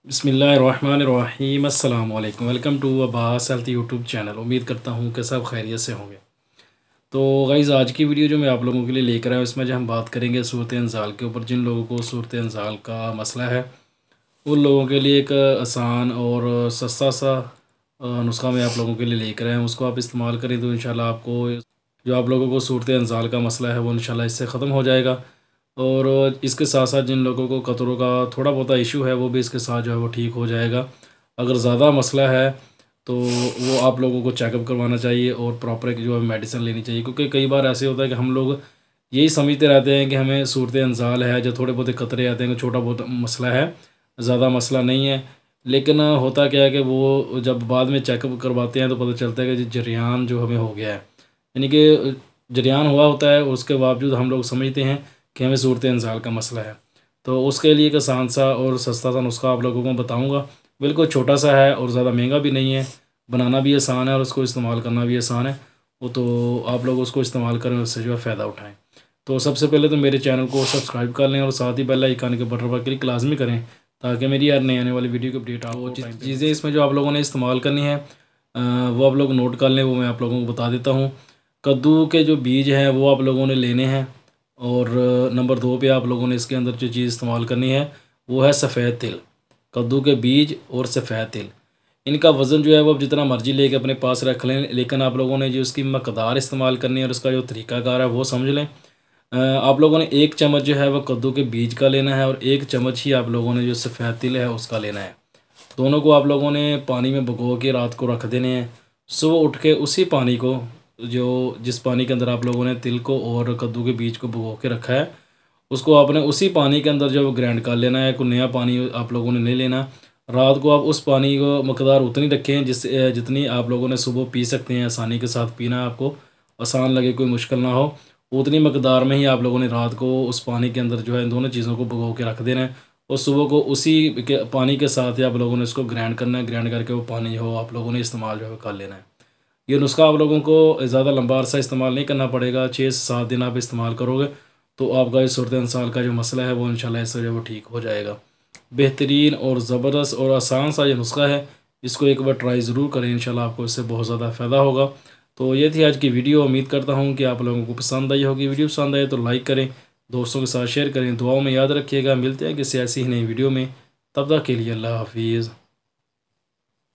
बिस्मिल्लाहिर्रहमानिर्रहीम अस्सलाम वालेकुम। Welcome to Abbas health YouTube channel. उम्मीद करता हूँ कि सब खैरियत से होंगे। तो गाइज़, आज की वीडियो जो मैं आप लोगों के लिए लेकर आया हूँ, इसमें जो हम बात करेंगे सूरत इंज़ाल के ऊपर। जिन लोगों को सूरत इंज़ाल का मसला है, उन लोगों के लिए एक आसान और सस्ता सा नुस्खा मैं आप लोगों के लिए लेकर आया हूँ। उसको आप इस्तेमाल करें तो इंशाल्लाह आपको जो आप लोगों को सूरत इंज़ाल का मसला है वो इंशाल्लाह इससे ख़त्म हो जाएगा। और इसके साथ साथ जिन लोगों को कतरों का थोड़ा बहुत इशू है, वो भी इसके साथ जो है वो ठीक हो जाएगा। अगर ज़्यादा मसला है तो वो आप लोगों को चेकअप करवाना चाहिए और प्रॉपर एक जो है मेडिसिन लेनी चाहिए। क्योंकि कई बार ऐसे होता है कि हम लोग यही समझते रहते हैं कि हमें सूरत इंज़ाल है, जो थोड़े बहुत कतरे आते हैं कि छोटा बहुत मसला है, ज़्यादा मसला नहीं है। लेकिन होता क्या है कि वो जब बाद में चेकअप करवाते हैं तो पता चलता है कि जरियान जो हमें हो गया है, यानी कि जरियान हुआ होता है, और उसके बावजूद हम लोग समझते हैं कि हमें सूरत इंज़ाल का मसला है। तो उसके लिए एक आसान सा और सस्ता सा नुस्खा आप लोगों को बताऊंगा। बिल्कुल छोटा सा है और ज़्यादा महंगा भी नहीं है, बनाना भी आसान है और उसको इस्तेमाल करना भी आसान है। वो तो आप लोग उसको इस्तेमाल करें, उससे जो है फ़ायदा उठाएँ। तो सबसे पहले तो मेरे चैनल को सब्सक्राइब कर लें और साथ ही बेल आइकन के बटन पर क्लिक लाजमी करें, ताकि मेरी हर नई आने वाली वीडियो की अपडेट आपको टाइम पे। चीज़ें इसमें जो आप लोगों ने इस्तेमाल करनी है वो आप लोग नोट कर लें, वो मैं आप लोगों को बता देता हूँ। कद्दू के जो बीज हैं वो आप लोगों ने लेने हैं। और नंबर 2 पे आप लोगों ने इसके अंदर जो चीज़ इस्तेमाल करनी है वो है सफ़ेद तिल। कद्दू के बीज और सफ़ेद तिल, इनका वज़न जो है वो आप जितना मर्ज़ी लेके अपने पास रख लें, लेकिन आप लोगों ने जो इसकी मकदार इस्तेमाल करनी है और उसका जो तरीक़ाकार है वो समझ लें। आप लोगों ने 1 चम्मच जो है वो कद्दू के बीज का लेना है, और 1 चम्मच ही आप लोगों ने जो सफ़ेद तिल है उसका लेना है। दोनों को आप लोगों ने पानी में भिगो के रात को रख देने हैं। सुबह उठ के उसी पानी को, जो जिस पानी के अंदर आप लोगों ने तिल को और कद्दू के बीज को भिगो के रखा है, उसको आपने उसी पानी के अंदर जो वो ग्राइंड कर लेना है। कोई नया पानी आप लोगों ने नहीं लेना। रात को आप उस पानी को मकदार उतनी रखें जितनी आप लोगों ने सुबह पी सकते हैं। आसानी के साथ पीना, आपको आसान लगे, कोई मुश्किल ना हो, उतनी मकदार में ही आप लोगों ने रात को उस पानी के अंदर जो है इन दोनों चीज़ों को भिगो के रख देना है। और सुबह को उसी के पानी के साथ ही आप लोगों ने इसको ग्राइंड करना है। ग्राइंड करके वो पानी जो हो आप लोगों ने इस्तेमाल जो है कर लेना है। ये नुस्खा आप लोगों को ज़्यादा लंबा अरसा इस्तेमाल नहीं करना पड़ेगा। 6 से 7 दिन आप इस्तेमाल करोगे तो आपका इस सूरत इंसान का जो मसला है वो इंशाल्लाह इससे जो वो ठीक हो जाएगा। बेहतरीन और ज़बरदस्त और आसान सा ये नुस्खा है, इसको एक बार ट्राई ज़रूर करें, इंशाल्लाह आपको इससे बहुत ज़्यादा फ़ायदा होगा। तो ये थी आज की वीडियो। उम्मीद करता हूँ कि आप लोगों को पसंद आई होगी। वीडियो पसंद आए तो लाइक करें, दोस्तों के साथ शेयर करें, दुआओं में याद रखिएगा। मिलते हैं किसी ऐसी ही नई वीडियो में, तब तक के लिए अल्लाह हाफिज़।